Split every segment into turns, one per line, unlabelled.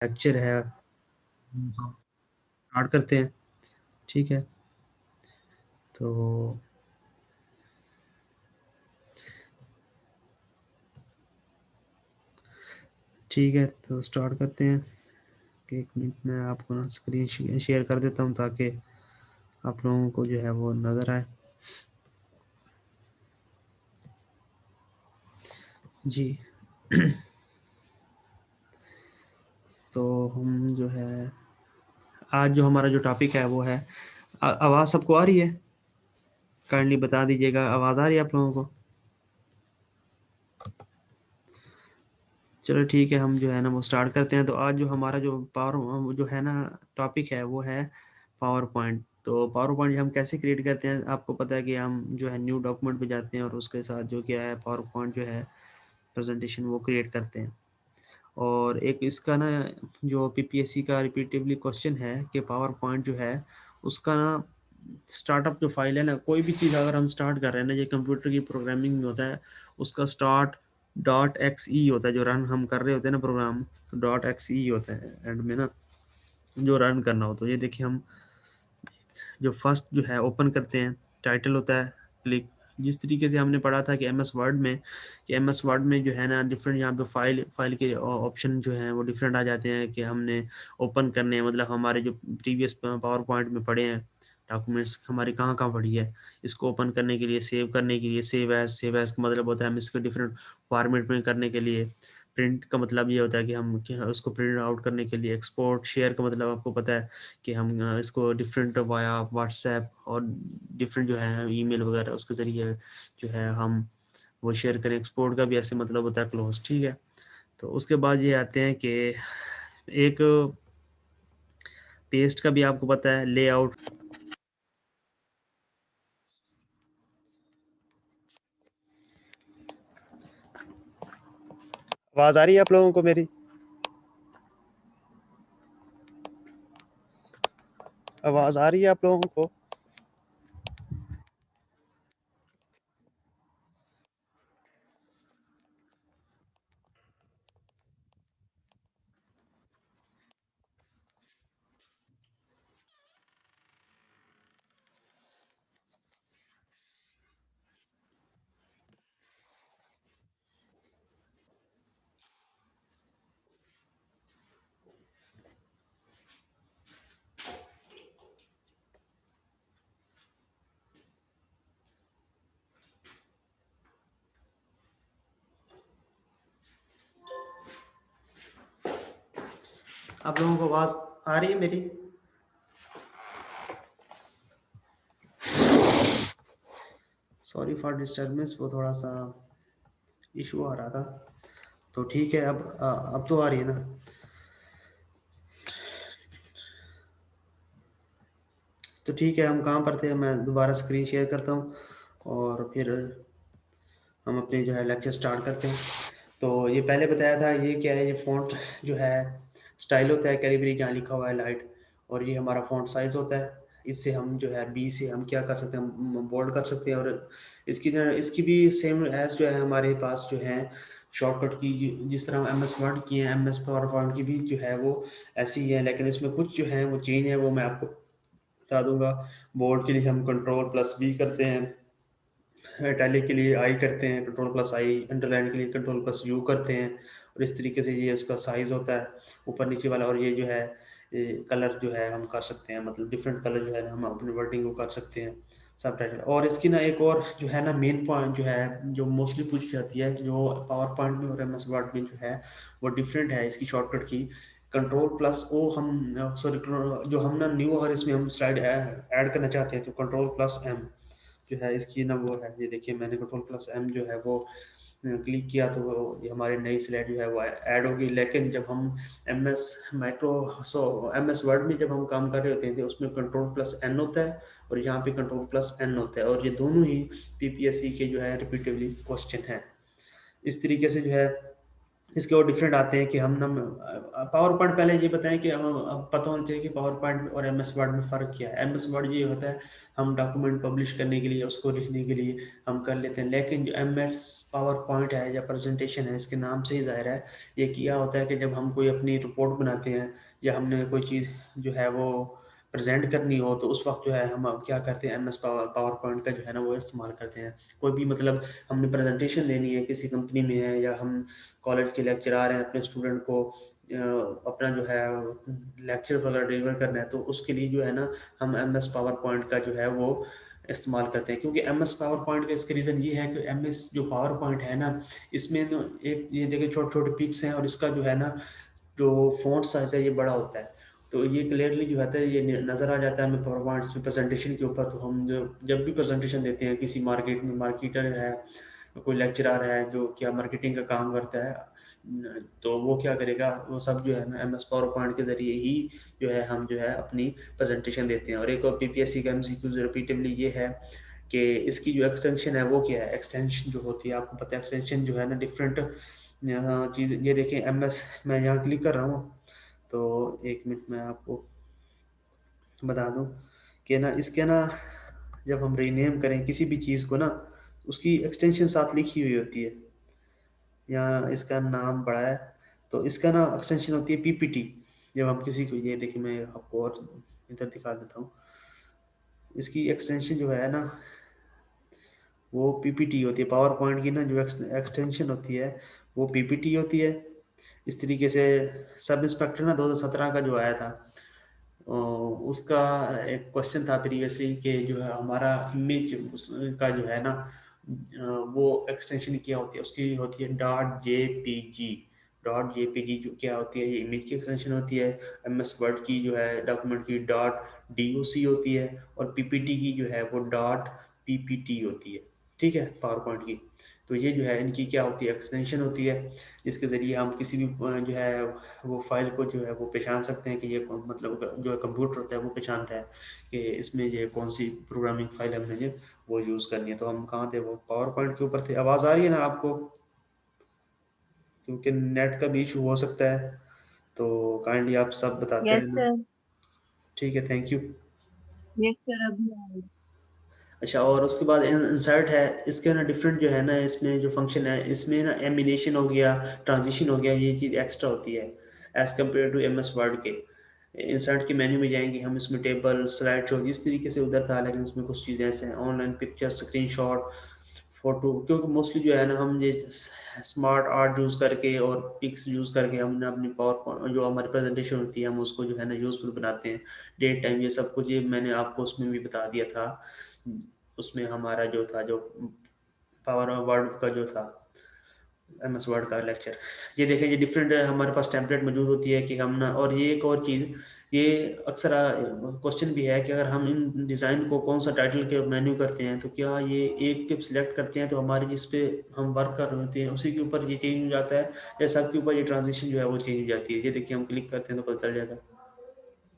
Lecture है, start करते हैं। ठीक है, तो ठीक है, तो स्टार्ट करते हैं। एक मिनट में आपको ना स्क्रीन शेयर कर देता हूँ ताकि आप लोगों को जो है वो नज़र आए। जी। तो हम जो है आज जो हमारा जो टॉपिक है वो है आवाज़ सबको आ रही है? काइंडली बता दीजिएगा, आवाज़ आ रही है आप लोगों को? चलो ठीक है, हम जो है ना वो स्टार्ट करते हैं। तो आज जो हमारा जो पावर जो है ना टॉपिक है वो है पावर पॉइंट। तो पावर पॉइंट हम कैसे क्रिएट करते हैं? आपको पता है कि हम जो है न्यू डॉक्यूमेंट पे जाते हैं और उसके साथ जो क्या है पावर पॉइंट जो है प्रेजेंटेशन वो क्रिएट करते हैं। और एक इसका ना जो पीपीएससी का रिपीटेडली क्वेश्चन है कि पावर पॉइंट जो है उसका ना स्टार्टअप जो फाइल है ना, कोई भी चीज़ अगर हम स्टार्ट कर रहे हैं ना, ये कंप्यूटर की प्रोग्रामिंग में होता है, उसका स्टार्ट डॉट एक्स ई होता है। जो रन हम कर रहे होते हैं ना प्रोग्राम, डॉट एक्स ई होता है एंड में ना जो रन करना हो। तो ये देखिए, हम जो फर्स्ट जो है ओपन करते हैं, टाइटल होता है क्लिक। जिस तरीके से हमने पढ़ा था कि एम एस वर्ड में, जो है ना डिफरेंट यहाँ पे फाइल के ऑप्शन जो हैं वो डिफरेंट आ जाते हैं कि हमने ओपन करने हैं, मतलब हमारे जो प्रीवियस पावर पॉइंट में पढ़े हैं डॉक्यूमेंट्स हमारी कहाँ कहाँ पड़ी है, इसको ओपन करने के लिए, सेव करने के लिए, सेव एज का मतलब होता है हम इसको डिफरेंट फॉर्मेट में करने के लिए। प्रिंट का मतलब ये होता है कि हम उसको प्रिंट आउट करने के लिए। एक्सपोर्ट शेयर का मतलब आपको पता है कि हम इसको डिफरेंट वाया व्हाट्सएप और डिफरेंट जो है ईमेल वगैरह उसके ज़रिए जो है हम वो शेयर करें। एक्सपोर्ट का भी ऐसे मतलब होता है क्लोज। ठीक है, तो उसके बाद ये आते हैं कि एक पेस्ट का भी आपको पता है लेआउट। आवाज़ आ रही है आप लोगों को मेरी? आवाज़ आ रही है आप लोगों को? आप लोगों को आवाज़ आ रही है मेरी? सॉरी फॉर डिस्टर्बेंस, वो थोड़ा सा इशू आ रहा था। तो ठीक है, अब तो आ रही है ना? तो ठीक है, हम कहाँ पर थे? मैं दोबारा स्क्रीन शेयर करता हूँ और फिर हम अपने जो है लेक्चर स्टार्ट करते हैं। तो ये पहले बताया था, ये क्या है, ये फ़ॉन्ट जो है स्टाइल होता है कैलिबरी जहाँ लिखा हुआ है लाइट, और ये हमारा फ़ॉन्ट साइज़ होता है। इससे हम जो है बी से हम क्या कर सकते हैं, हम बोल्ड कर सकते हैं। और इसकी भी सेम एज जो है हमारे पास जो है शॉर्टकट की जिस तरह एम एस वर्ड की है, एम एस पावर पॉइंट की भी जो है वो ऐसी ही है, लेकिन इसमें कुछ जो है वो चेंज है, वो मैं आपको बता दूंगा। बोल्ड के लिए हम कंट्रोल प्लस बी करते हैं, इटैलिक के लिए आई करते हैं, कंट्रोल प्लस आई, अंडरलाइन के लिए कंट्रोल प्लस यू करते हैं। और इस तरीके से ये उसका साइज होता है ऊपर नीचे वाला। और ये जो है ये कलर जो है हम कर सकते हैं, मतलब डिफरेंट कलर जो है ना हम अपने वर्डिंग को कर सकते हैं सब टाइटल। और इसकी ना एक और जो है ना मेन पॉइंट जो है जो मोस्टली पूछी जाती है, जो पावर पॉइंट में और एम एस वर्ड में जो है वो डिफरेंट है इसकी शॉर्टकट की। कंट्रोल प्लस ओ हम सॉरी, जो हम ना न्यू अगर इसमें हम स्लाइड ऐड करना चाहते हैं तो कंट्रोल प्लस एम जो है इसकी ना वो है, ये देखिए मैंने कंट्रोल प्लस एम जो है वो क्लिक किया तो वो ये हमारी नई स्लाइड जो है वो ऐड होगी। लेकिन जब हम एम एस माइक्रो सो एम एस वर्ड में जब हम काम कर रहे होते हैं तो उसमें कंट्रोल प्लस एन होता है और यहाँ पे कंट्रोल प्लस एन होता है, और ये दोनों ही पीपीएससी के जो है रिपीटेडली क्वेश्चन है। इस तरीके से जो है इसके और डिफरेंट आते हैं कि हम ना पावर पॉइंट, पहले ये बताएं कि हम अब पता होना चाहिए कि पावर पॉइंट और एम एस वर्ड में फ़र्क क्या है। एम एस वर्ड ये होता है हम डॉक्यूमेंट पब्लिश करने के लिए, उसको लिखने के लिए हम कर लेते हैं, लेकिन जो एम एस पावर पॉइंट है या प्रेजेंटेशन है, इसके नाम से ही जाहिर है ये किया होता है कि जब हम कोई अपनी रिपोर्ट बनाते हैं या हमने कोई चीज़ जो है वो प्रेजेंट करनी हो, तो उस वक्त जो है हम अब क्या करते हैं, एम एस पावर पॉइंट का जो है ना वो इस्तेमाल करते हैं। कोई भी मतलब हमने प्रेजेंटेशन देनी है, किसी कंपनी में है या हम कॉलेज के लेक्चरार हैं, अपने स्टूडेंट को अपना जो है लेक्चर वगैरह डिलीवर करना है, तो उसके लिए जो है ना हम एम एस पावर पॉइंट का जो है वो इस्तेमाल करते हैं। क्योंकि एम एस पावर पॉइंट का इसका रीज़न ये है कि एम एस जो पावर पॉइंट है ना, इसमें तो एक ये देखिए छोटे छोटे पिक्स हैं, और इसका जो है ना जो फ़ॉन्ट साइज़ है ये बड़ा होता है, तो ये क्लियरली जो होता है ये नज़र आ जाता है हमें पावर पॉइंट्स में प्रेजेंटेशन के ऊपर। तो हम जो जब भी प्रेजेंटेशन देते हैं किसी मार्केट में, मार्केटर है, कोई लेक्चरर है जो क्या मार्केटिंग का काम करता है, तो वो क्या करेगा, वो सब जो है ना एम एस पावर पॉइंट के ज़रिए ही जो है हम जो है अपनी प्रेजेंटेशन देते हैं। और एक और पीपीएससी का एमसीक्यू रिपीटेडली ये है कि इसकी जो एक्सटेंशन है वो क्या है। एक्सटेंशन जो होती है, आपको पता है एक्सटेंशन जो है ना डिफरेंट चीज़, ये देखें एम एस, मैं यहाँ क्लिक कर रहा हूँ, तो एक मिनट में आपको बता दूँ कि ना इसके ना जब हम रीनेम करें किसी भी चीज़ को ना, उसकी एक्सटेंशन साथ लिखी हुई होती है, या इसका नाम बड़ा है, तो इसका ना एक्सटेंशन होती है पीपीटी। जब हम किसी को, ये देखिए मैं आपको और इधर दिखा देता हूँ, इसकी एक्सटेंशन जो है ना वो पीपीटी होती है। पावर पॉइंट की ना जो एक्सटेंशन होती है वो पीपीटी होती है। इस तरीके से सब इंस्पेक्टर ना 2017 का जो आया था, उसका एक क्वेश्चन था प्रीवियसली कि जो है हमारा इमेज का जो है ना वो एक्सटेंशन क्या होती है, उसकी होती है डॉट जेपीजी। डॉट जेपीजी जो क्या होती है, ये इमेज की एक्सटेंशन होती है। एम एस वर्ड की जो है डॉक्यूमेंट की डॉट डीओसी होती है, और पीपीटी की जो है वो डॉट पीपीटी होती है। ठीक है, पावर पॉइंट की। तो ये जो है इनकी क्या होती है, एक्सटेंशन होती है, जिसके ज़रिए हम किसी भी जो है वो फाइल को जो है वो पहचान सकते हैं कि ये मतलब जो है कंप्यूटर होता है वो पहचानता है कि इसमें ये कौन सी प्रोग्रामिंग फाइल हमने जो वो यूज़ करनी है। तो हम कहाँ थे, वो पावर पॉइंट के ऊपर थे। आवाज़ आ रही है ना आपको, क्योंकि नेट का भी इशू हो सकता है, तो काइंडली आप सब बताते
यस
रहना।
सर।
ठीक है, थैंक यू।
यस सर, अभी आएगा।
अच्छा, और उसके बाद इंसर्ट है, इसके ना डिफरेंट जो है ना इसमें जो फंक्शन है, इसमें ना एमिनेशन हो गया, ट्रांजिशन हो गया, ये चीज़ एक्स्ट्रा होती है as compare to M S Word के। इंसर्ट के मेन्यू में जाएंगे हम, इसमें टेबल स्लाइड शो जिस तरीके से उधर था, लेकिन उसमें कुछ चीज़ें ऐसे हैं, ऑनलाइन पिक्चर, स्क्रीनशॉट, फोटो। क्योंकि मोस्टली जो है ना हम ये स्मार्ट आर्ट यूज़ करके और पिक्स यूज़ करके हमने अपनी पावर जो हमारी प्रेजेंटेशन होती है हम उसको जो है ना यूज़फुल बनाते हैं। डेट टाइम ये सब कुछ, ये मैंने आपको उसमें भी बता दिया था। उसमें हमारा जो था, जो पावर वर्ड का जो था एम एस वर्ड का लेक्चर, ये देखें ये डिफरेंट हमारे पास टेम्पलेट मौजूद होती है कि हम ना। और ये एक और चीज़, ये अक्सर क्वेश्चन भी है कि अगर हम इन डिज़ाइन को कौन सा टाइटल के मेन्यू करते हैं, तो क्या ये एक के सिलेक्ट करते हैं तो हमारे जिस पे हम वर्क कर रहे होते हैं उसी के ऊपर ये चेंज हो जाता है, या सब के ऊपर ये ट्रांजिशन जो है वो चेंज हो जाती है। ये देखिए हम क्लिक करते हैं तो पता चल जाएगा।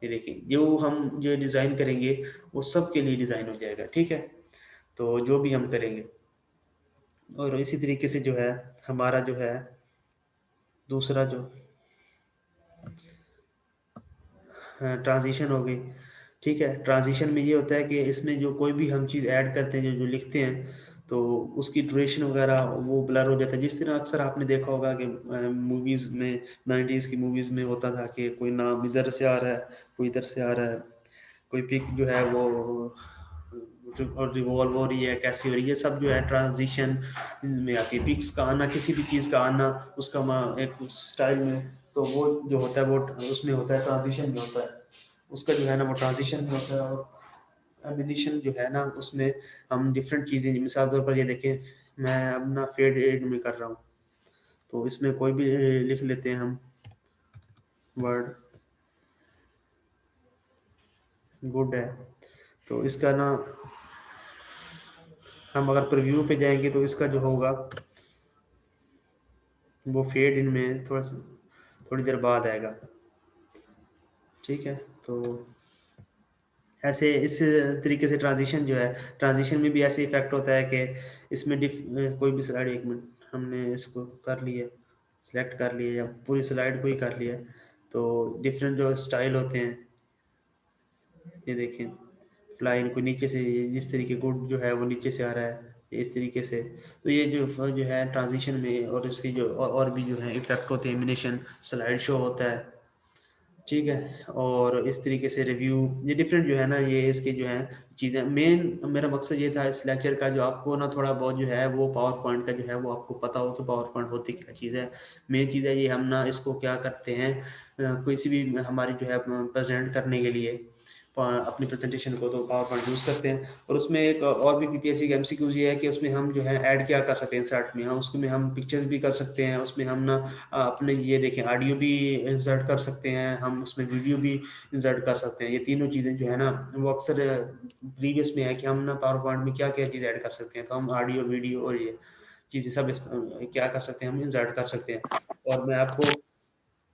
ये देखिए जो हम जो डिज़ाइन करेंगे वो सब के लिए डिज़ाइन हो जाएगा। ठीक है, तो जो भी हम करेंगे, और इसी तरीके से जो है हमारा जो है दूसरा जो ट्रांजिशन हो गई। ठीक है, ट्रांजिशन में ये होता है कि इसमें जो कोई भी हम चीज़ ऐड करते हैं, जो जो लिखते हैं, तो उसकी ड्यूरेशन वगैरह वो ब्लर हो जाता है। जिस तरह अक्सर आपने देखा होगा कि मूवीज़ में, 90s की मूवीज़ में होता था कि कोई नाम इधर से आ रहा है, कोई इधर से आ रहा है, कोई पिक जो है वो और रिवॉल्व हो रही है, कैसी हो रही है, सब जो है ट्रांजिशन में आती है। पिक्स का आना, किसी भी चीज़ का आना, उसका एक स्टाइल में, तो वो जो होता है वो उसमें होता है, ट्रांजिशन में होता है उसका जो है ना, वो ट्रांजिशन में होता है। और एनिमेशन जो है ना उसमें हम डिफरेंट चीज़ें, मिसाल तौर पर ये देखें, मैं अपना फेड एड में कर रहा हूँ, तो इसमें कोई भी लिख लेते हैं हम वर्ड, गुड है, तो इसका ना हम अगर प्रीव्यू पे जाएंगे तो इसका जो होगा वो फेड इन में थोड़ा सा थोड़ी देर बाद आएगा। ठीक है, तो ऐसे इस तरीके से ट्रांजिशन जो है, ट्रांजिशन में भी ऐसे इफेक्ट होता है कि इसमें कोई भी स्लाइड, एक मिनट, हमने इसको कर लिया सेलेक्ट कर लिए या पूरी स्लाइड को ही कर लिया, तो डिफरेंट जो स्टाइल होते हैं, ये देखें फ्लाइन को नीचे से जिस तरीके गुड जो है वो नीचे से आ रहा है इस तरीके से। तो ये जो है ट्रांजिशन में और इसकी जो और भी जो है इफेक्ट होते हैं, एनिमेशन, स्लाइड शो होता है, ठीक है। और इस तरीके से रिव्यू, ये डिफरेंट जो है ना, ये इसकी जो है चीज़ें। मेन मेरा मकसद ये था इस लेक्चर का, जो आपको ना थोड़ा बहुत जो है वो पावर पॉइंट का जो है वो आपको पता हो कि पावर पॉइंट होती क्या चीज़ है। मेन चीज़ है ये, हम ना इसको क्या करते हैं, किसी भी हमारी जो है प्रेजेंट करने के लिए अपनी प्रेजेंटेशन को, तो पावर पॉइंट यूज़ करते हैं। और उसमें एक और भी पीपीएससी का एमसीक्यूज ये है कि उसमें हम जो है ऐड क्या कर सकते हैं इंसर्ट में, हम उसमें हम पिक्चर्स भी कर सकते हैं, उसमें हम ना अपने ये देखें ऑडियो भी इंसर्ट कर सकते हैं, हम उसमें वीडियो भी इंसर्ट कर सकते हैं। ये तीनों चीज़ें जो है ना वो अक्सर प्रीवियस में है कि हम ना पावर पॉइंट में क्या क्या चीज़ ऐड कर सकते हैं, तो हम ऑडियो वीडियो और ये चीज़ें सब क्या कर सकते हैं, हम इंसर्ट कर सकते हैं। और मैं आपको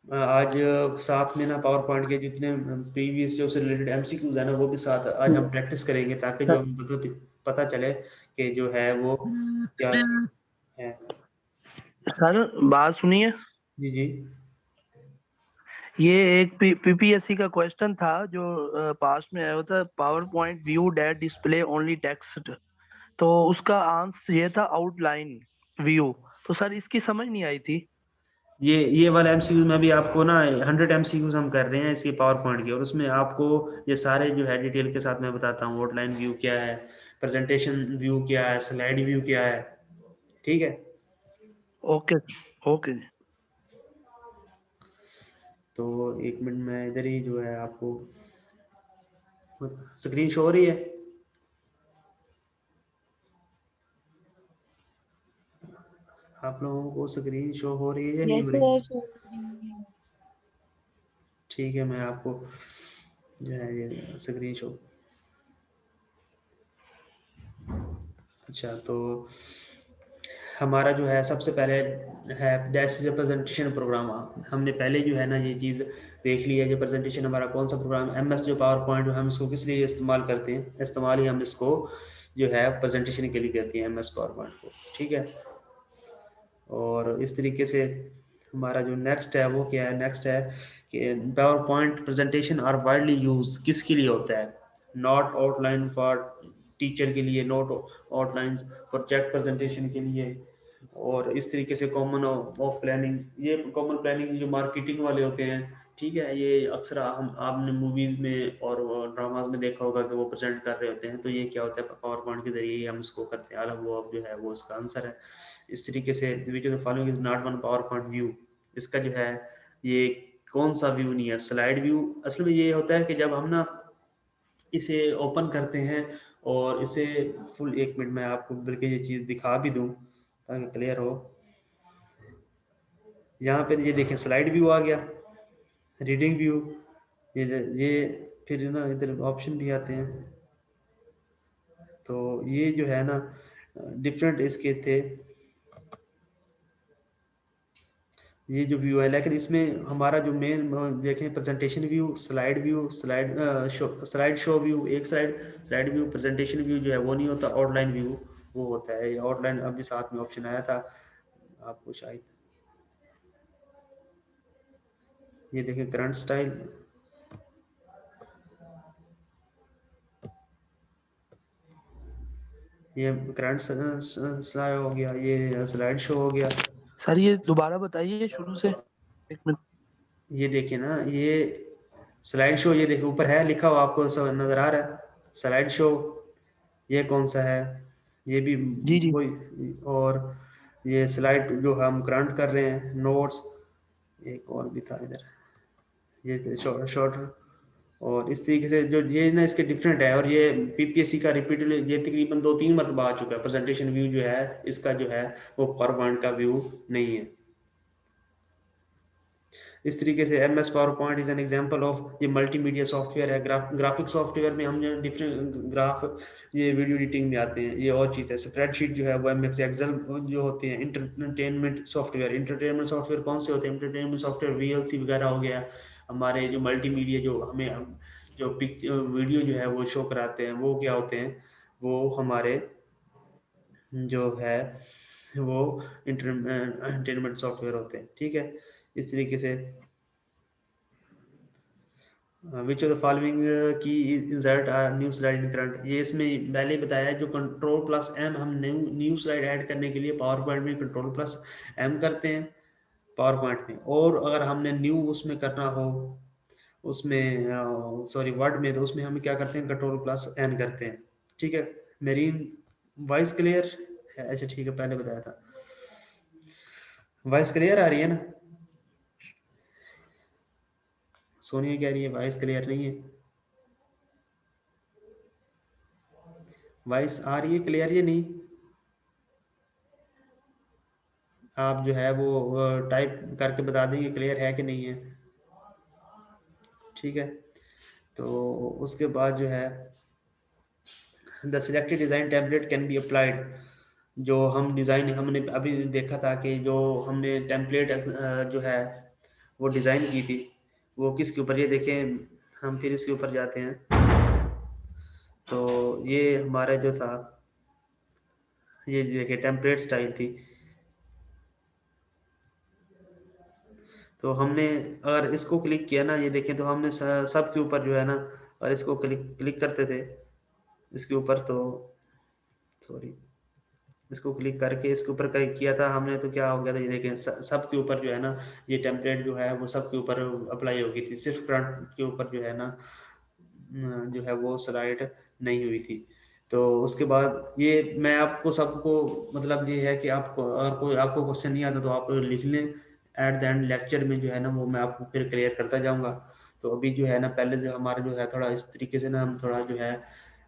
आज साथ में ना पावर पॉइंट के जितने प्रीवियस जो उससे रिलेटेड एमसीक्यूज है ना वो भी साथ आज हम प्रैक्टिस करेंगे, ताकि जो हमें पता चले कि जो है वो क्या है।
सर बात सुनिए,
जी जी।
ये एक पीपीएससी का क्वेश्चन था जो पास में आया था, power point view that display only text. तो उसका आंसर ये था आउटलाइन व्यू। तो सर इसकी समझ नहीं आई थी।
ये वाला एमसीक्यू में भी आपको ना 100 एमसीक्यूज हम कर रहे हैं इसके पावर पॉइंट के, और उसमें आपको ये सारे जो है डिटेल के साथ मैं बताता हूँ, आउटलाइन व्यू क्या है, प्रेजेंटेशन व्यू क्या है, स्लाइड व्यू क्या है, ठीक है।
Okay okay.
तो एक मिनट में इधर ही जो है आपको स्क्रीन शो हो रही है। आप लोगों को स्क्रीन शो हो रही है या नहीं
यस
हो रही?
सर, शो हो रही है।
ठीक है, मैं आपको जो है ये स्क्रीन शो, अच्छा तो हमारा जो है सबसे पहले है जैसे प्रेजेंटेशन प्रोग्राम। हमने पहले जो है ना ये चीज़ देख ली है, जो प्रेजेंटेशन हमारा कौन सा प्रोग्राम, एमएस जो पावर पॉइंट, हम इसको किस लिए इस्तेमाल करते हैं, इस्तेमाल ही हम इसको जो है प्रेजेंटेशन के लिए करते हैं एमएस पावर पॉइंट को, ठीक है। और इस तरीके से हमारा जो नेक्स्ट है वो क्या है, नेक्स्ट है कि PowerPoint presentation are widely use किसके लिए होता है, नॉट आउटलाइन फॉर टीचर के लिए, नॉट आउटलाइन प्रोजेक्ट प्रेजेंटेशन के लिए। और इस तरीके से कॉमन ऑफ प्लानिंग, ये कॉमन प्लानिंग जो मार्केटिंग वाले होते हैं, ठीक है, ये अक्सर हम आपने मूवीज में और ड्रामाज में देखा होगा कि वो प्रेजेंट कर रहे होते हैं, तो ये क्या होता है, पावर पॉइंट के जरिए हम इसको करते हैं अलग, वो अब जो है वो इसका आंसर है। इस तरीके से विच of the following is not one power point view, इसका जो है ये कौन सा व्यू नहीं है, स्लाइड व्यू। असल में ये होता है कि जब हम ना इसे ओपन करते हैं और इसे फुल, एक मिनट में आपको बल्कि ये चीज़ दिखा भी दूं ताकि क्लियर हो। यहाँ पर ये देखें स्लाइड व्यू आ गया, रीडिंग व्यू, ये फिर ना इधर ऑप्शन भी आते हैं। तो ये जो है ना डिफरेंट इसके थे, ये जो व्यू है, लेकिन इसमें हमारा जो मेन देखें presentation view, slide view, slide show view, एक स्लाइड व्यू, प्रेजेंटेशन व्यू जो है वो नहीं होता, आउटलाइन व्यू वो होता है। ये आउटलाइन अभी साथ में ऑप्शन आया था आपको शायद, ये देखें करंट स्टाइल, ये करंट स्लाइड हो गया, ये स्लाइड शो हो गया।
सर ये दोबारा बताइए शुरू से, एक मिनट।
ये देखिए ना, ये स्लाइड शो, ये देखिए ऊपर है लिखा हुआ, आपको सब नजर आ रहा है स्लाइड शो, ये कौन सा है, ये भी
जी जी।
वही। और ये स्लाइड जो हम करंट कर रहे हैं, नोट्स, एक और भी था इधर, ये शॉर्टर। और इस तरीके से जो ये ना इसके डिफरेंट है, और ये पीपीएससी का रिपीटेडली ये तकरीबन 2-3 मरतबा आ चुका है। प्रेजेंटेशन व्यू जो है इसका जो है वो पावर पॉइंट का व्यू नहीं है। इस तरीके से M S PowerPoint is an example of, ये मल्टीमीडिया सॉफ्टवेयर है, ग्राफिक सॉफ्टवेयर में हम जो डिफरेंट ग्राफ, ये वीडियो एडिटिंग में आते हैं, ये और चीज़ है। स्प्रेडशीट जो है वो एम एक्स एक्सेल जो होते हैं। इंटरटेनमेंट सॉफ्टवेयर, इंटरटेनमेंट सॉफ्टवेयर कौन से होते हैं, इंटरटेनमेंट सॉफ्टवेयर वीएलसी वगैरह हो गया। हमारे जो मल्टीमीडिया जो हमें जो पिक्चर वीडियो जो है वो शो कराते हैं, वो क्या होते हैं, वो हमारे जो है वो एंटरटेनमेंट सॉफ्टवेयर होते हैं, ठीक है। इस तरीके से विच ऑफ द फॉलोइंग की इंसर्ट न्यू स्लाइड इन करंट, ये इसमें पहले ही बताया है, जो कंट्रोल प्लस एम हम न्यू स्लाइड ऐड करने के लिए पावर पॉइंट में कंट्रोल प्लस एम करते हैं पावर पॉइंट में, और अगर हमने न्यू उसमें करना हो उसमें सॉरी वर्ड में, तो उसमें हम क्या करते हैं कंट्रोल प्लस एन करते हैं, ठीक है। मेरीन वॉइस क्लियर है? अच्छा ठीक है, पहले बताया था। वॉइस क्लियर आ रही है ना? सोनिया कह रही है वॉइस क्लियर नहीं है। वॉइस आ रही है क्लियर या नहीं? आप जो है वो टाइप करके बता देंगे क्लियर है कि नहीं है, ठीक है। तो उसके बाद जो है the selected design template can be applied, जो हम डिज़ाइन हमने अभी देखा था कि जो हमने टेम्पलेट जो है वो डिज़ाइन की थी, वो किसके ऊपर, ये देखें हम फिर इसके ऊपर जाते हैं। तो ये हमारा जो था, ये देखिए टेम्पलेट स्टाइल थी। तो हमने अगर इसको क्लिक किया ना, ये देखें तो हमने सब के ऊपर जो है ना, और इसको क्लिक क्लिक करते थे इसके ऊपर, तो सॉरी इसको क्लिक करके इसके ऊपर किया था हमने, तो क्या हो गया था, ये देखें सब के ऊपर जो है ना, ये टेम्पलेट जो है वो सब के ऊपर अप्लाई हो गई थी, सिर्फ फ्रंट के ऊपर जो है ना जो है वो स्लाइड नहीं हुई थी। तो उसके बाद ये मैं आपको सबको मतलब ये है कि आपको अगर कोई आपको क्वेश्चन नहीं आता तो आप लिख लें, एट द एंड लेक्चर में जो है ना वो मैं आपको फिर क्लियर करता जाऊंगा। तो अभी जो है ना पहले जो हमारा जो है थोड़ा इस तरीके से ना हम थोड़ा जो है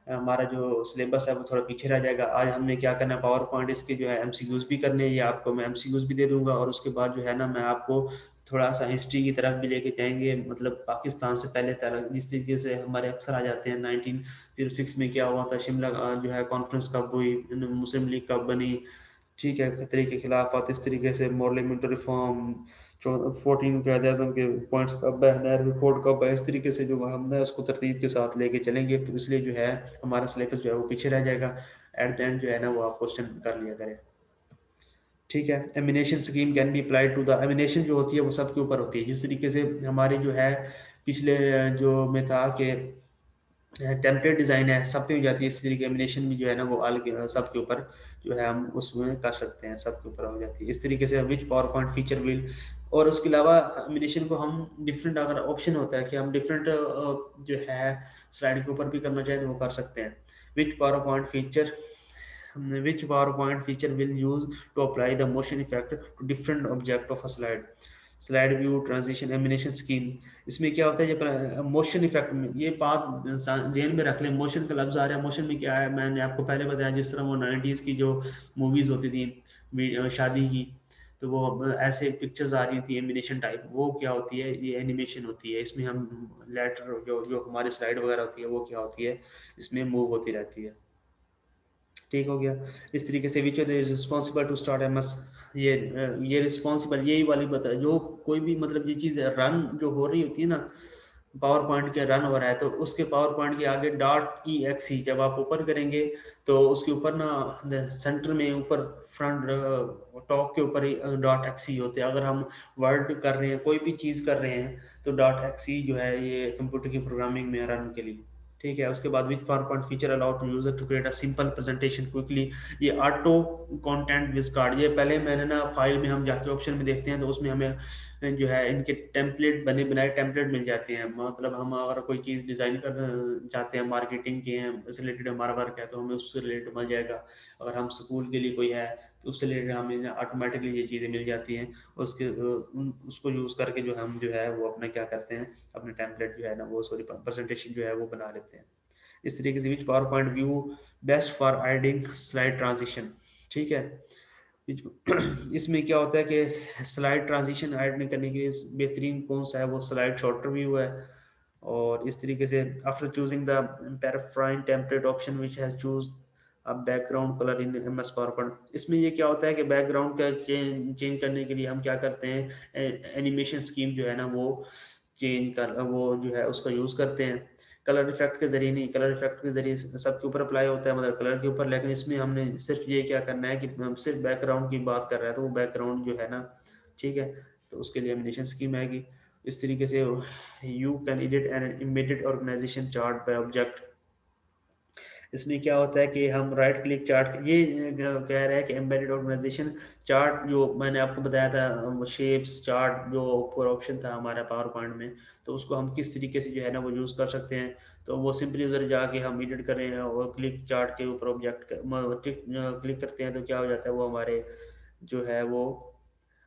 हमारा जो सिलेबस है वो थोड़ा पीछे रह जाएगा। आज हमने क्या करना है, पावर पॉइंट इसके जो है एमसीक्यूज भी करने हैं, ये आपको मैं एमसीक्यूज भी दे दूंगा, और उसके बाद जो है ना मैं आपको थोड़ा सा हिस्ट्री की तरफ भी लेके जाएंगे, मतलब पाकिस्तान से पहले तक जिस तरीके से हमारे अक्सर आ जाते हैं 1906 में क्या हुआ था, शिमला जो है कॉन्फ्रेंस कब हुई, मुस्लिम लीग कब बनी, ठीक है, खतरे के खिलाफ इस तरीके से पार्लियामेंट रिफॉर्म, 14 कायदे आज़म के पॉइंट्स कब है, नेहरू कोड कब है, इस तरीके से जो हम ना उसको तरतीब के साथ लेके चलेंगे, तो इसलिए जो है हमारा सिलेबस जो है वो पीछे रह जाएगा। एट द एंड जो है ना वो आप क्वेश्चन कर लिया करें, ठीक है। Animation scheme can be applied to the, animation जो होती है वो सबके ऊपर होती है, जिस तरीके से हमारे जो है पिछले जो में था कि टेम्पलेट डिज़ाइन है सब पे हो जाती है, इस तरीके एमिनेशन भी जो है ना वो आल के सब के ऊपर जो है हम उसमें कर सकते हैं, सब के ऊपर हो जाती है इस तरीके से। विच पावर पॉइंट फीचर विल, और उसके अलावा एमिनेशन को हम डिफरेंट, अगर ऑप्शन होता है कि हम डिफरेंट जो है स्लाइड के ऊपर भी करना चाहें तो वो कर सकते हैं। विच PowerPoint feature, which PowerPoint feature will use to apply the motion effect to different object of a slide view transition animation scheme। इसमें क्या होता है, ये मोशन इफेक्ट में ये बात ज़हन में रख लें, मोशन का लफ्ज़ आ रहा है, मोशन में क्या है, मैंने आपको पहले बताया जिस तरह वो 90s की जो मूवीज़ होती थी शादी की, तो वो ऐसे पिक्चर्स आ रही थी एनिमेशन टाइप, वो क्या होती है, ये एनिमेशन होती है। इसमें हम लेटर जो जो हमारी स्लाइड वगैरह होती है वो क्या होती है, इसमें मूव होती रहती है, ठीक हो गया। इस तरीके से which is responsible to start MS, ये रिस्पॉन्सिबल यही वाली बता, जो कोई भी मतलब ये चीज़ रन जो हो रही होती है ना, पावर पॉइंट के रन हो रहा है, तो उसके पावर पॉइंट के आगे डॉट ई एक्स ई जब आप ओपन करेंगे तो उसके ऊपर ना सेंटर में ऊपर फ्रंट टॉप के ऊपर ही डॉट एक्स ई होते हैं। अगर हम वर्ड कर रहे हैं कोई भी चीज़ कर रहे हैं तो डॉट एक्स ई जो है ये कंप्यूटर की प्रोग्रामिंग में रन के लिए, ठीक है। उसके बाद which PowerPoint feature allow to user to create a simple presentation quickly, ये ऑटो कंटेंट विज कार्ड, ये पहले मैंने ना फाइल में हम जाके ऑप्शन में देखते हैं तो उसमें हमें जो है इनके टेम्पलेट बने बनाए टेम्पलेट मिल जाते हैं, मतलब हम अगर कोई चीज़ डिज़ाइन कर चाहते हैं, मार्केटिंग के हैं से रिलेटेड हमारा वर्क है तो हमें उससे रिलेटेड मिल जाएगा। अगर हम स्कूल के लिए कोई है तो उससे रिलेटेड हमें ऑटोमेटिकली ये चीज़ें मिल जाती हैं, उसके उसको यूज़ करके जो हम जो है वो अपना क्या करते हैं, अपने टेम्पलेट जो है ना वो सॉरी प्रेजेंटेशन जो है वो बना लेते हैं। इस तरीके से which power point view best for adding slide transition, ठीक है। इसमें क्या होता है कि स्लाइड ट्रांजिशन ऐड करने के लिए बेहतरीन कौन सा है, वो स्लाइड शॉर्टर व्यू है। और इस तरीके से आफ्टर चूजिंग द पैराफ्राइन template option which has choose अब background colour in MS PowerPoint, इसमें ये क्या होता है कि बैकग्राउंड का चेंज करने के लिए हम क्या करते हैं, एनिमेशन स्कीम जो है ना वो चेंज कर वो जो है उसका यूज़ करते हैं। कलर इफेक्ट के जरिए नहीं, कलर इफेक्ट के जरिए सबके ऊपर अप्लाई होता है, मतलब कलर के ऊपर, लेकिन इसमें हमने सिर्फ ये क्या करना है कि हम सिर्फ बैकग्राउंड की बात कर रहे हैं, तो वो बैकग्राउंड जो है ना, ठीक है, तो उसके लिए एनिमेशन स्कीम है कि इस तरीके से you can edit an immediate organisation chart by object. इसमें क्या होता है कि हम राइट क्लिक चार्ट, ये कह रहा है कि एम्बेडेड ऑर्गेनाइजेशन चार्ट, जो मैंने आपको बताया था शेप्स चार्ट जो ऊपर ऑप्शन था हमारा पावर पॉइंट में, तो उसको हम किस तरीके से जो है ना वो यूज़ कर सकते हैं। तो वो सिंपली उधर जाके हम एडिट करें और क्लिक चार्ट के ऊपर ऑब्जेक्ट क्लिक करते हैं, तो क्या हो जाता है वो हमारे जो है वो,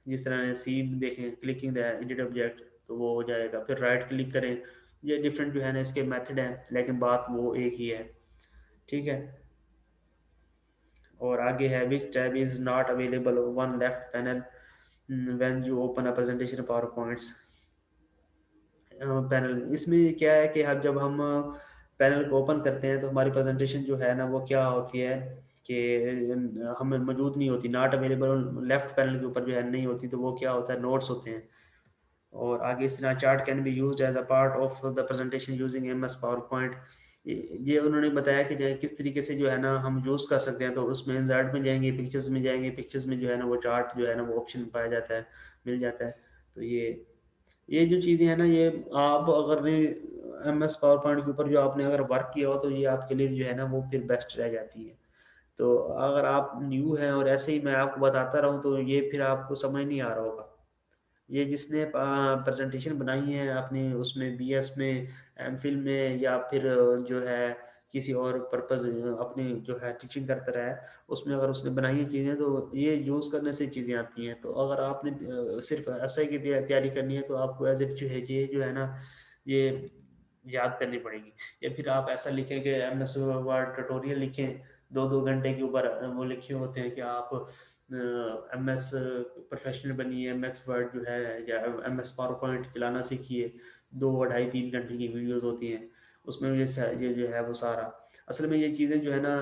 जिस तरह सी देखें क्लिकिंग द एडिट ऑब्जेक्ट, तो वो हो जाएगा। फिर राइट क्लिक करें, ये डिफरेंट जो है ना इसके मेथड हैं, लेकिन बात वो एक ही है, ठीक है। और आगे है विच tab is not available one left panel when you open a presentation power points panel. इसमें क्या है कि जब हम पैनल को ओपन करते हैं तो हमारी प्रेजेंटेशन जो है ना वो क्या होती है कि हमें मौजूद नहीं होती, नॉट अवेलेबल लेफ्ट पैनल के ऊपर जो है नहीं होती, तो वो क्या होता है, नोट्स होते हैं। और आगे इस तरह chart can be used as a part of the presentation using MS PowerPoint. ये उन्होंने बताया कि किस तरीके से जो है ना हम यूज़ कर सकते हैं। तो उसमें इंसर्ट में जाएंगे, पिक्चर्स में जाएंगे, पिक्चर्स में जो है ना वो चार्ट जो है ना वो ऑप्शन पाया जाता है, मिल जाता है। तो ये जो चीज़ें हैं ना, ये आप अगर एम एस पावर पॉइंट के ऊपर जो आपने अगर वर्क किया हो तो ये आपके लिए जो है ना वो फिर बेस्ट रह जाती है। तो अगर आप न्यू हैं और ऐसे ही मैं आपको बताता रहूँ तो ये फिर आपको समझ नहीं आ रहा होगा। ये जिसने प्रेजेंटेशन बनाई है अपनी उसमें बीएस में, एमफिल में, या फिर जो है किसी और पर्पस अपनी जो है टीचिंग करता रहा है, उसमें अगर उसने बनाई है चीज़ें तो ये यूज़ करने से चीज़ें आती हैं। तो अगर आपने सिर्फ एसआई की तैयारी करनी है तो आपको एज इट जो है ना ये याद करनी पड़ेगी। या फिर आप ऐसा लिखें कि एम एस वर्ड ट्यूटोरियल लिखें, 2-2 घंटे के ऊपर वो लिखे होते हैं कि आप एम एस प्रोफेशनल बनिए, एम एस वर्ड जो है या एम एस पावर पॉइंट चलाना सीखिए, 2 2.5 3 घंटे की वीडियोस होती हैं, उसमें ये जो है वो सारा असल में ये चीज़ें जो है ना,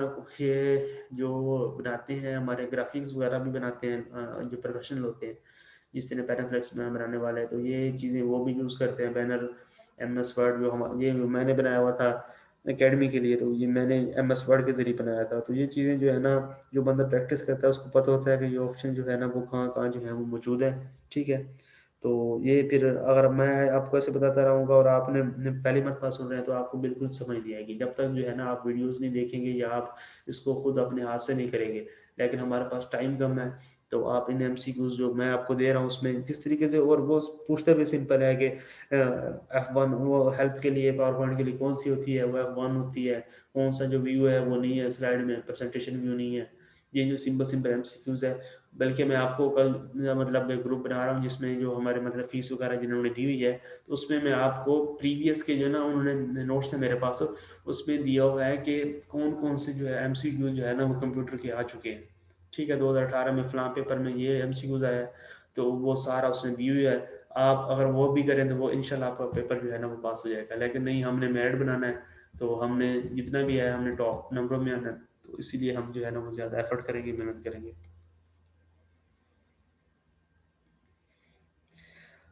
ये जो बनाते हैं हमारे ग्राफिक्स वगैरह भी बनाते हैं जो प्रोफेशनल होते हैं, जिस तरह पैनाफ्लेक्स में बनाने वाले हैं, तो ये चीज़ें वो भी यूज़ करते हैं। बैनर एम एस वर्ड जो हम ये मैंने बनाया हुआ था एकेडमी के लिए, तो ये मैंने एम एस वर्ड के जरिए बनाया था। तो ये चीज़ें जो है ना, जो बंदा प्रैक्टिस करता है उसको पता होता है कि ये ऑप्शन जो है ना वो कहाँ कहाँ जो है वो मौजूद है, ठीक है। तो ये फिर अगर मैं आपको ऐसे बताता रहूँगा और आपने पहली मरतबा सुन रहे हैं तो आपको बिल्कुल समझ नहीं आएगी जब तक जो है ना आप वीडियोस नहीं देखेंगे या आप इसको खुद अपने हाथ से नहीं करेंगे। लेकिन हमारे पास टाइम कम है, तो आप इन एमसीक्यूज जो मैं आपको दे रहा हूँ उसमें जिस तरीके से, और वो पूछते भी सिंपल है कि F1 वो हेल्प के लिए पावर पॉइंट के लिए कौन सी होती है, वो F1 होती है। कौन सा जो व्यू है वो नहीं है स्लाइड में, प्रेजेंटेशन व्यू नहीं है। ये जो सिंपल सिंपल एमसीक्यूज है। बल्कि मैं आपको कल मतलब एक ग्रुप बना रहा हूँ जिसमें जो हमारे मतलब फीस वगैरह जिन्होंने दी हुई है, तो उसमें मैं आपको प्रीवियस के जो ना उन्होंने नोट्स है मेरे पास, उसमें दिया हुआ है कि कौन कौन से जो है एमसीक्यू जो है ना वो कंप्यूटर के आ चुके हैं, ठीक है। 2018 में फलां पेपर में ये एमसीक्यूज आया है, तो वो सारा उसने दी हुई है। आप अगर वो भी करें तो वो इंशाल्लाह आपका पेपर जो है ना वो पास हो जाएगा। लेकिन नहीं, हमने मेरिट बनाना है, तो हमने जितना भी है हमने टॉप नंबरों में आना है, तो इसीलिए हम जो है ना वो ज़्यादा एफर्ट करेंगे, मेहनत करेंगे।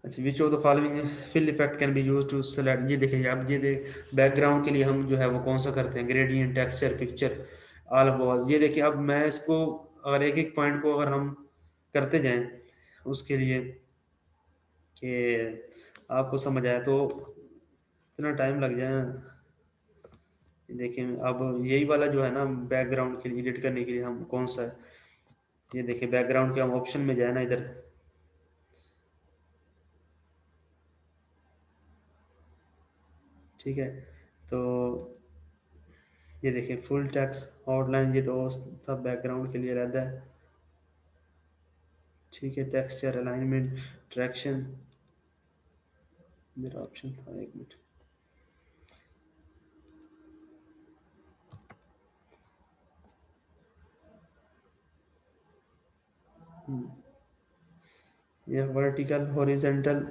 अच्छा, which of the following fill effect can be use to select. ये देखिए, अब ये देख बैकग्राउंड के लिए हम जो है वो कौन सा करते हैं, gradient, texture, picture, all of. ये देखिए, अब मैं इसको अगर एक एक पॉइंट को अगर हम करते जाएं उसके लिए कि आपको समझ आए तो इतना टाइम लग जाए ना। देखिए, अब यही वाला जो है ना बैकग्राउंड के लिए एडिट करने के लिए हम कौन सा है, ये देखिए बैकग्राउंड के हम ऑप्शन में जाए ना इधर, ठीक है। तो ये देखिए फुल टेक्स्ट आउटलाइन, ये तो सब बैकग्राउंड के लिए रहता है, ठीक है। टेक्सचर, अलाइनमेंट, ट्रैक्शन, मेरा ऑप्शन था, एक मिनट। ये वर्टिकल, हॉरिजेंटल,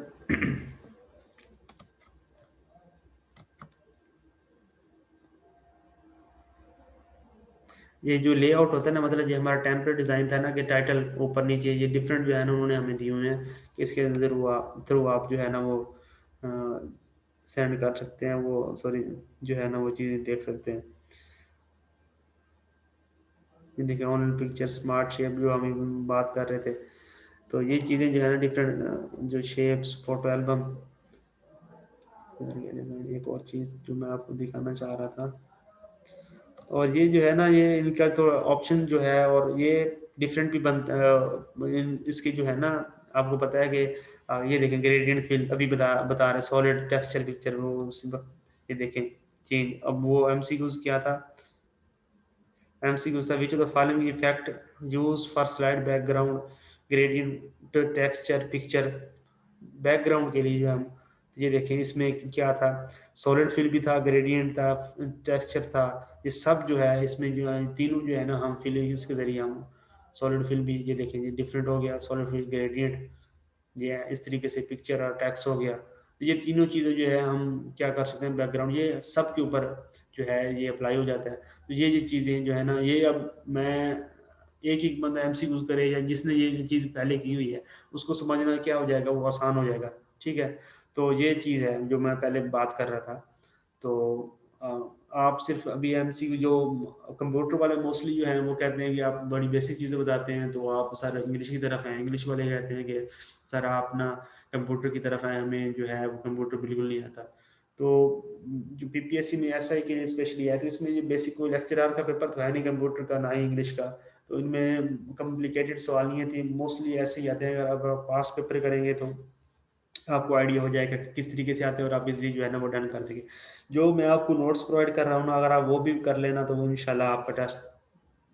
ये जो लेआउट होता है ना, मतलब ये हमारा टेम्पलेट डिजाइन था ना कि टाइटल ऊपर नीचे, ये डिफरेंट जो है ना उन्होंने हमें दिए हुए हैं कि इसके थ्रू आप जो है ना वो सेंड कर सकते हैं, वो सॉरी जो है ना वो चीज़ें देख सकते हैं। ये देखिए ऑनलाइन पिक्चर, स्मार्ट शेप जो हम बात कर रहे थे, तो ये चीज़ें जो है ना डिफरेंट जो शेप्स, फोटो एल्बम। एक और चीज़ जो मैं आपको दिखाना चाह रहा था, और ये जो है ना ये इनका तो ऑप्शन जो है, और ये डिफरेंट भी बनता इसकी जो है ना, आपको पता है कि ये देखें ग्रेडियंट फिल अभी बता रहे सॉलिड टेक्सचर पिक्चर, वो ये देखें चेंज। अब वो एमसीक्यूज क्या था, एमसीक्यूज था विच of the following effect use for slide background gradient texture picture. Background के लिए जो हम ये देखें इसमें क्या था, सॉलिड फिल भी था, ग्रेडियंट था, टेक्सचर था, ये सब जो है इसमें जो है तीनों जो है ना हम फिल के जरिए हम सॉलिड फिल भी ये देखें ये डिफरेंट हो गया, सॉलिड फिल ग्रेडियंट ये है, इस तरीके से पिक्चर और टेक्स्ट हो गया। तो ये तीनों चीज़ें जो है हम क्या कर सकते हैं, बैकग्राउंड ये सब के ऊपर जो है ये अप्लाई हो जाता है। तो ये चीज़ें जो है ना ये अब मैं एक एक बंदा एमसीक्यू करे या जिसने ये चीज़ पहले की हुई है उसको समझना क्या हो जाएगा, वो आसान हो जाएगा। ठीक है, तो ये चीज़ है जो मैं पहले बात कर रहा था। तो आप सिर्फ अभी एमसीक्यू जो कंप्यूटर वाले मोस्टली जो हैं वो कहते हैं कि आप बड़ी बेसिक चीज़ें बताते हैं, तो आप सर इंग्लिश की तरफ हैं, इंग्लिश वाले कहते हैं कि सर आप ना कंप्यूटर की तरफ हैं, हमें जो है वो कंप्यूटर बिल्कुल नहीं आता। तो जो पीपीएससी में ऐसा है कि स्पेशली है, तो इसमें ये बेसिक कोई लेक्चरर का पेपर तो है नहीं कंप्यूटर का, ना ही इंग्लिश का, तो इनमें कॉम्प्लिकेटेड सवाल नहीं आते, मोस्टली ऐसे ही आते हैं। अगर आप पास पेपर करेंगे तो आपको आइडिया हो जाएगा कि किस तरीके से आते हैं और आप इजली जो है ना वो डन कर देंगे। जो मैं आपको नोट्स प्रोवाइड कर रहा हूँ ना, अगर आप वो भी कर लेना तो वो इंशाल्लाह आपका टेस्ट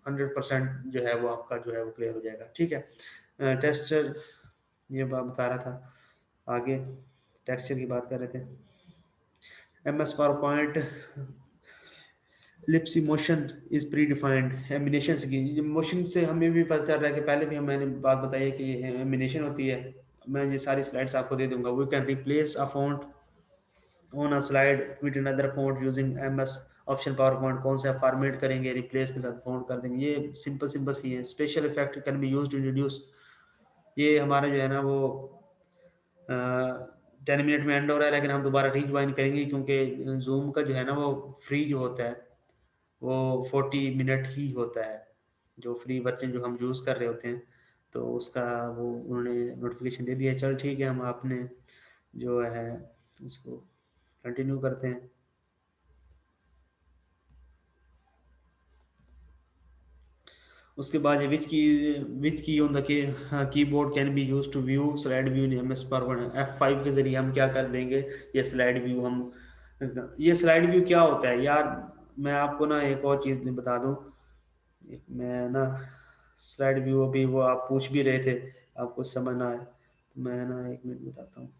100% जो है वो आपका जो है वो क्लियर हो जाएगा। ठीक है, टेस्टर ये बात बता रहा था, आगे टेक्सचर की बात कर रहे थे। MS PowerPoint lips emotion is predefined. Animation की मोशन से हमें भी पता चल रहा है कि पहले भी मैंने बात बताई है कि एमिनेशन होती है। मैं ये सारी स्लाइड्स आपको दे दूंगा। We can replace a font on a slide with another font using MS option PowerPoint. कौन सा फॉर्मेट करेंगे, रिप्लेस के साथ फॉन्ट कर देंगे, ये सिंपल सिंपल सी है। Special effect can be used to introduce, ये हमारा जो है ना वो 10 मिनट में एंड हो रहा है, लेकिन हम दोबारा रीज्वाइन करेंगे क्योंकि जूम का जो है ना वो फ्री जो होता है वो 40 मिनट ही होता है, जो फ्री वर्जन जो हम यूज़ कर रहे होते हैं, तो उसका वो उन्होंने नोटिफिकेशन दे दिया। चल ठीक है, हम आपने जो है इसको कंटिन्यू करते हैं। उसके बाद which key on the keyboard can be use to view slide view in MS power. F5 के जरिए हम क्या कर देंगे, ये स्लाइड व्यू हम, ये स्लाइड व्यू क्या होता है यार, मैं आपको ना एक और चीज़ बता दूं। मैं ना स्लाइड व्यू अभी वो आप पूछ भी रहे थे, आपको समझना है तो मैं ना 1 मिनट बताता हूँ।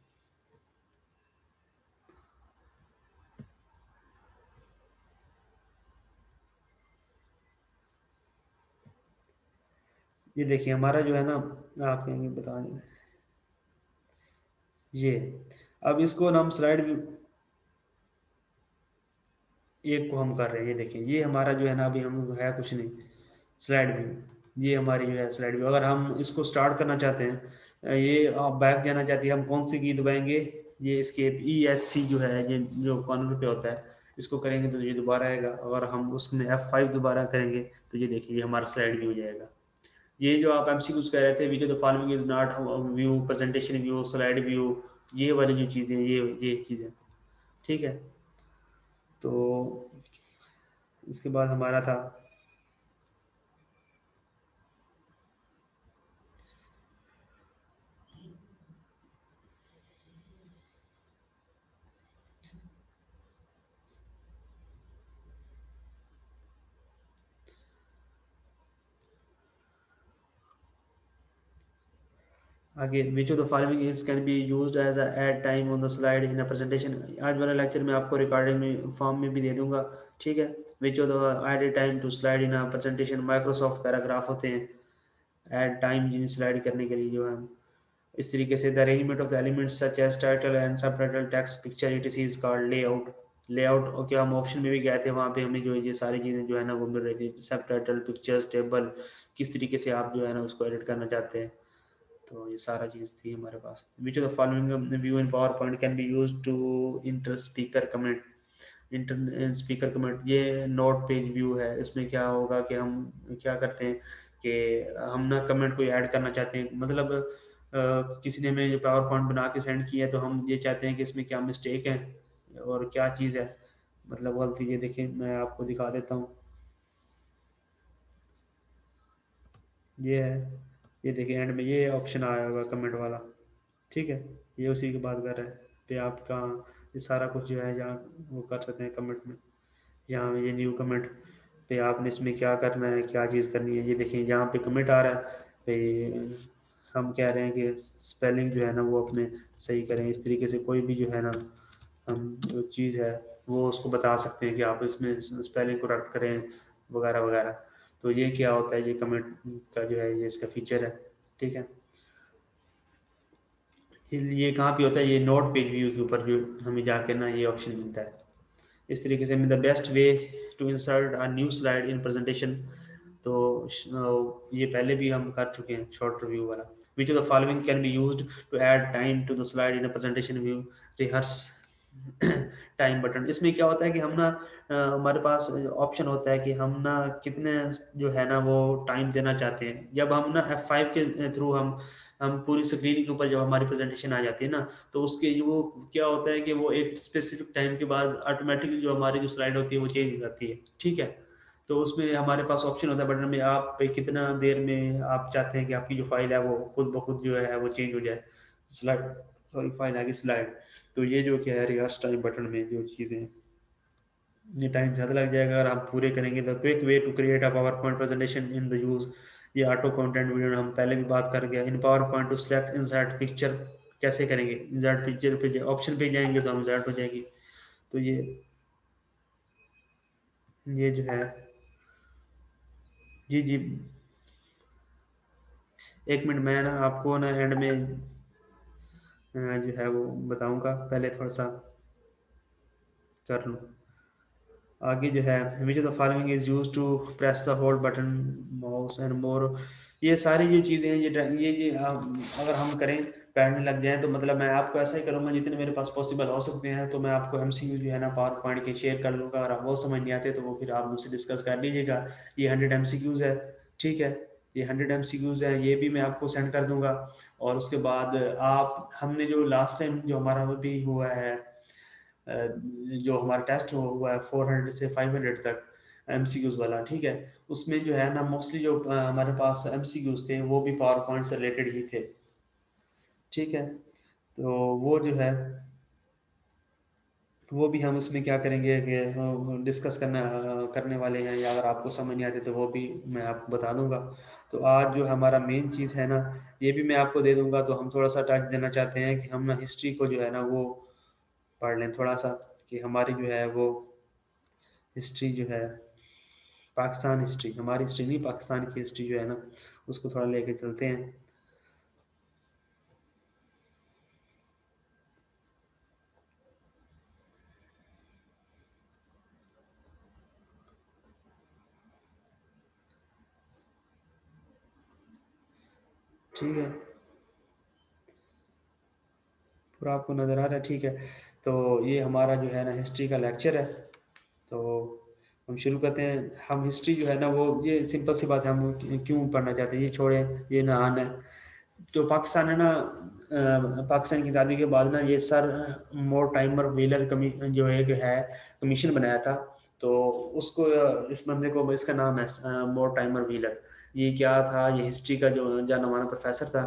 ये देखिए हमारा जो है ना, आप कहेंगे बता दें ये, अब इसको ना हम स्लाइड व्यू एक को हम कर रहे हैं, ये देखिए ये हमारा जो है ना अभी हम है कुछ नहीं, स्लाइड व्यू ये हमारी जो है स्लाइड व्यू। अगर हम इसको स्टार्ट करना चाहते हैं, ये आप बैक जाना चाहते हैं, हम कौन सी की दबाएंगे, ये escape ESC जो है ये जो कॉर्नर पे होता है, इसको करेंगे तो ये दोबारा आएगा। अगर हम उसमें F5 दोबारा करेंगे तो ये देखिए ये हमारा स्लाइड व्यू हो जाएगा। ये जो आप MCQs कह रहे थे which the following is not view, presentation view, slide view, ये वाली जो चीज़ें ये चीज़ें, ठीक है। तो इसके बाद हमारा था आगे which of the following is can be used as a add time on the slide in a presentation. आज वाला लेक्चर में आपको रिकॉर्डिंग में फॉर्म में भी दे दूंगा, ठीक है। Which of the added time to slide in a presentation, Microsoft paragraph होते हैं ऐड टाइम जिन्हें स्लाइड करने के लिए जो है इस तरीके से। The arrangement of the elements such as title and subtitle text picture etc is called layout. Layout और क्या हम ऑप्शन में भी गए थे, वहाँ पे हमें जो ये सारी चीज़ें जो है ना वो मिल रही थी, सब टाइटल पिक्चर्स टेबल, किस तरीके से आप जो है ना उसको एडिट करना चाहते हैं। तो ये सारा चीज़ थी हमारे पास। Which of the following view in PowerPoint can be use to enter speaker comment. Enter speaker comment, ये नोट पेज व्यू है। इसमें क्या होगा कि हम क्या करते हैं कि हम ना कमेंट को ऐड करना चाहते हैं, मतलब किसी ने हमें जो पावर पॉइंट बना के सेंड किया है तो हम ये चाहते हैं कि इसमें क्या मिस्टेक है और क्या चीज़ है, मतलब गलती। ये देखिए मैं आपको दिखा देता हूँ, ये है, ये देखिए एंड में ये ऑप्शन आया होगा कमेंट वाला, ठीक है, ये उसी की बात कर रहा है कि आपका ये सारा कुछ जो है यहाँ वो कर सकते हैं कमेंट में। यहाँ ये न्यू कमेंट पे आपने इसमें क्या करना है, क्या चीज़ करनी है, ये देखिए यहाँ पे कमेंट आ रहा है पे हम कह रहे हैं कि स्पेलिंग जो है ना वो अपने सही करें। इस तरीके से कोई भी जो है ना हम जो चीज़ है वो उसको बता सकते हैं कि आप इसमें स्पेलिंग करेक्ट करें वगैरह वगैरह। तो ये क्या होता है, ये कमेंट का जो है ये इसका फीचर है, ठीक है। ये कहाँ पे होता है, ये नोट पेज व्यू के ऊपर जो हमें जाके ना ये ऑप्शन मिलता है। इस तरीके से the best way to insert a new slide in presentation. तो ये पहले भी हम कर चुके हैं शॉर्ट रिव्यू वाला। Which of the following can be used to add time to the slide in a presentation view. Rehearse time button, इसमें क्या होता है कि हम ना हमारे पास ऑप्शन होता है कि हम ना कितने जो है ना वो टाइम देना चाहते हैं। जब हम ना F5 के थ्रू हम पूरी स्क्रीन के ऊपर जब हमारी प्रेजेंटेशन आ जाती है ना, तो उसके वो क्या होता है कि वो एक स्पेसिफिक टाइम के बाद ऑटोमेटिकली जो हमारी जो स्लाइड होती है वो चेंज हो जाती है, ठीक है। तो उसमें हमारे पास ऑप्शन होता है बटन में, आप पे कितना देर में आप चाहते हैं कि आपकी जो फाइल है वो खुद ब खुद जो है वो चेंज हो जाए स्लाइड, सॉरी फाइल आगे स्लाइड। तो ये जो क्या है रिवर्स टाइम बटन में जो चीज़ें हैं, ये टाइम ज़्यादा लग जाएगा अगर आप पूरे करेंगे। The quick way to create a PowerPoint presentation in the use, ये ऑटो कंटेंट वीडियो हम पहले भी बात कर गया। In PowerPoint to select insert picture, कैसे करेंगे, इंसर्ट पिक्चर पे ऑप्शन पे जाएंगे तो हम इंसर्ट हो जाएगी। तो ये जो है, जी जी, एक मिनट मैं ना आपको ना एंड में जो है वो बताऊंगा, पहले थोड़ा सा कर लूँ आगे जो है। Which of the following is use to press the hold button mouse and more. ये सारी जो चीज़ें हैं ये अगर हम करें पढ़ने लग जाएं तो मतलब मैं आपको ऐसा ही करूँगा जितने मेरे पास पॉसिबल हो सकते हैं। तो मैं आपको एमसीक्यू जो है ना पावर पॉइंट के शेयर कर लूँगा, और आप वो समझ नहीं आते तो वो फिर आप मुझसे डिस्कस कर लीजिएगा। ये 100 एमसीक्यूज़ है, ठीक है, ये 100 एमसीक्यूज़ है, ये भी मैं आपको सेंड कर दूंगा। और उसके बाद आप हमने जो लास्ट टाइम जो हमारा वो भी हुआ है जो हमारा टेस्ट हुआ है 400 से 500 तक एमसीक्यूज वाला, ठीक है, उसमें जो है ना मोस्टली जो हमारे पास एमसीक्यूज थे वो भी पावर पॉइंट से रिलेटेड ही थे, ठीक है। तो वो जो है वो भी हम उसमें क्या करेंगे कि डिस्कस करने वाले हैं, या अगर आपको समझ नहीं आते तो वो भी मैं आपको बता दूंगा। तो आज जो हमारा मेन चीज़ है ना ये भी मैं आपको दे दूंगा। तो हम थोड़ा सा टच देना चाहते हैं कि हम ना हिस्ट्री को जो है ना वो पढ़ लें थोड़ा सा, कि हमारी जो है वो हिस्ट्री जो है पाकिस्तान हिस्ट्री, हमारी हिस्ट्री नहीं पाकिस्तान की हिस्ट्री जो है ना उसको थोड़ा लेके चलते हैं। ठीक है, पूरा आपको नज़र आ रहा है, ठीक है। तो ये हमारा जो है ना हिस्ट्री का लेक्चर है। तो हम शुरू करते हैं। हम हिस्ट्री जो है ना वो ये सिंपल सी बात है, हम क्यों पढ़ना चाहते हैं, ये छोड़ें, ये ना आना है। जो पाकिस्तान है ना पाकिस्तान की आज़ादी के बाद ना ये सर मोरटाइमर व्हीलर जो एक है कमीशन बनाया था। तो उसको इस बंदे को इसका नाम है मोरटाइमर व्हीलर। ये क्या था, ये हिस्ट्री का जो जाना माना प्रोफेसर था,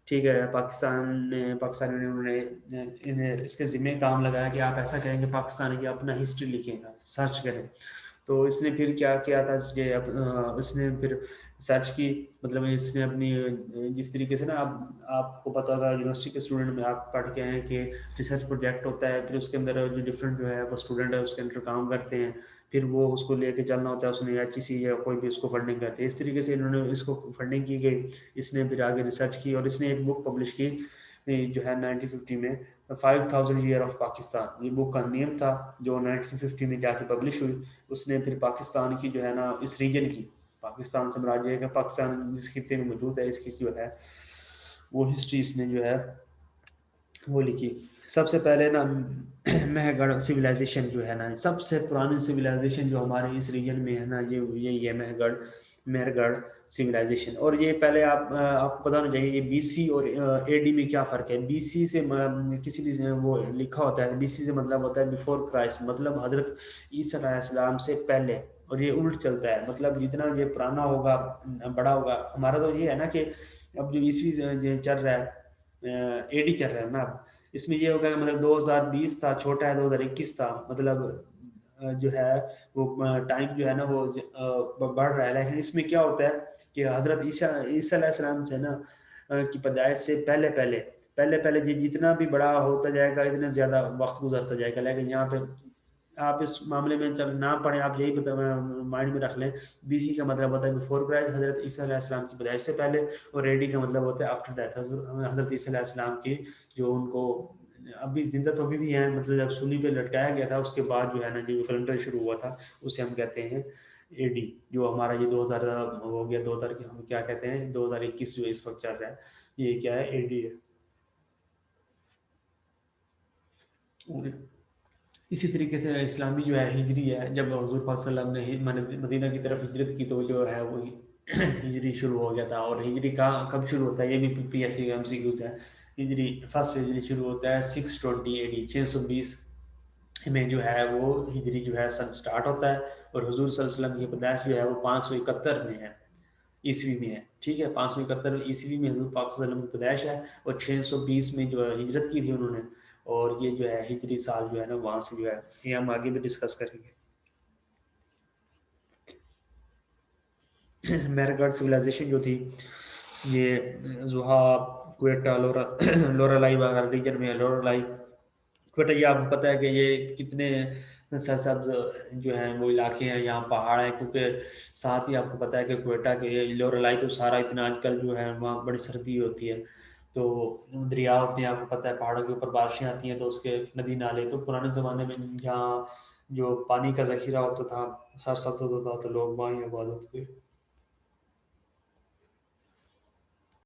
ठीक है। पाकिस्तान ने उन्होंने इसके ज़िम्मे काम लगाया कि आप ऐसा करेंगे पाकिस्तान की अपना हिस्ट्री लिखेगा, सर्च करें। तो इसने फिर क्या किया था, इसने फिर सर्च की, मतलब इसने अपनी जिस तरीके से ना आपको पता होगा यूनिवर्सिटी के स्टूडेंट में आप पढ़ के आए हैं कि रिसर्च प्रोजेक्ट होता है, फिर उसके अंदर जो डिफरेंट जो है वो स्टूडेंट है उसके अंदर काम करते हैं, फिर वो उसको लेके चलना होता है, उसने HEC या कोई भी उसको फंडिंग करते हैं। इस तरीके से इन्होंने इसको फंडिंग की गई। इसने फिर आगे रिसर्च की और इसने एक बुक पब्लिश की जो है 1950 में 5000 ईयर ऑफ पाकिस्तान। ये बुक का नेम था जो 1950 में जाके पब्लिश हुई। उसने फिर पाकिस्तान की जो है ना इस रीजन की, पाकिस्तान साम्राज्य का पाकिस्तान जिस खिते में मौजूद है इसकी जो है वो हिस्ट्री इसने जो है वो लिखी। सबसे पहले ना महगढ़ सिविलाइजेशन जो है ना, सबसे पुरानी सिविलाइजेशन जो हमारे इस रीजन में है ना, ये यही है मेहरगढ़ सिविलाइजेशन। और ये पहले आपको पता होना चाहिए ये बीसी और एडी में क्या फ़र्क है। बीसी से किसी भी वो लिखा होता है, बीसी से मतलब होता है बिफोर क्राइस्ट, मतलब हजरत ईसा अलैहिस्सलाम से पहले। और ये उल्ट चलता है, मतलब जितना ये पुराना होगा बड़ा होगा। हमारा तो ये है ना कि अब जो ईसवी चल रहा है, एडी चल रहा है ना, अब इसमें ये होगा कि मतलब 2020 था, छोटा है 2021 था, मतलब जो है वो टाइम जो है ना वो बढ़ रहा है। लेकिन इसमें क्या होता है कि हजरत ईसा अलैहिस्सलाम से ना की पैदाइश से पहले पहले ये जितना भी बड़ा होता जाएगा इतना ज़्यादा वक्त गुजरता जाएगा। लेकिन यहाँ पे आप इस मामले में जब ना पढ़ें, आप यही माइंड में रख लें, बीसी का मतलब होता है बिफोर क्राइस्ट, हजरत ईसा अलैहिस्सलाम की पैदाइश से पहले। और एडी का मतलब होता है आफ्टर डेथ, हजरत ईसा अलैहिस्सलाम की जो उनको अभी जिंदा तो अभी भी हैं, मतलब जब सूली पे लटकाया गया था उसके बाद जो है ना जो कैलेंडर शुरू हुआ था उसे हम कहते हैं एडी। जो हमारा ये 2000 हो गया, 2000 की हम क्या कहते हैं 2021 जो इस वक्त चल रहा है ये क्या है, एडी है। और इसी तरीके से इस्लामी जो है हिजरी है, जब हजूर पाक सल्लल्लाहु अलैहि वसल्लम ने मदीना की तरफ हिजरत की तो जो है वो हिजरी शुरू हो गया था। और हिजरी का कब शुरू होता है, ये भी PSC MCQs है। हिजरी फर्स्ट हिजरी शुरू होता है 620 AD, 620 में जो है वो हिजरी जो है सन स्टार्ट होता है। और हुजूर सल्लल्लाहु अलैहि वसल्लम की पैदाइश जो है वो 571 में है, ईस्वी में है। ठीक है, 571 ईस्वी में हजूर पाक सल्लल्लाहु अलैहि वसल्लम की पैदाइश है। और 620 में जो है हिजरत की थी उन्होंने। और ये जो है हिजरी साल जो है ना वहाँ से जो है ये हम आगे भी डिस्कस करेंगे। मेहरगढ़ सिविलाइजेशन जो थी ये जुहा, क्वेटा, लोरालाई वगैरह रीजन में है। लोरालाई, क्वेटा, ये आपको पता है कि ये कितने सरसब्ज जो है वो इलाके हैं, यहाँ पहाड़ है। क्योंकि साथ ही आपको पता है कि क्वेटा के ये लोरालाई तो सारा इतना आजकल जो है वहाँ बड़ी सर्दी होती है, तो दरिया होते हैं, आपको पता है पहाड़ों के ऊपर बारिशें आती हैं तो उसके नदी नाले। तो पुराने ज़माने में जहाँ जो पानी का ज़ख़ीरा होता था, सरसब्ज होता था, तो लोग वहाँ ही आबाद होते थे।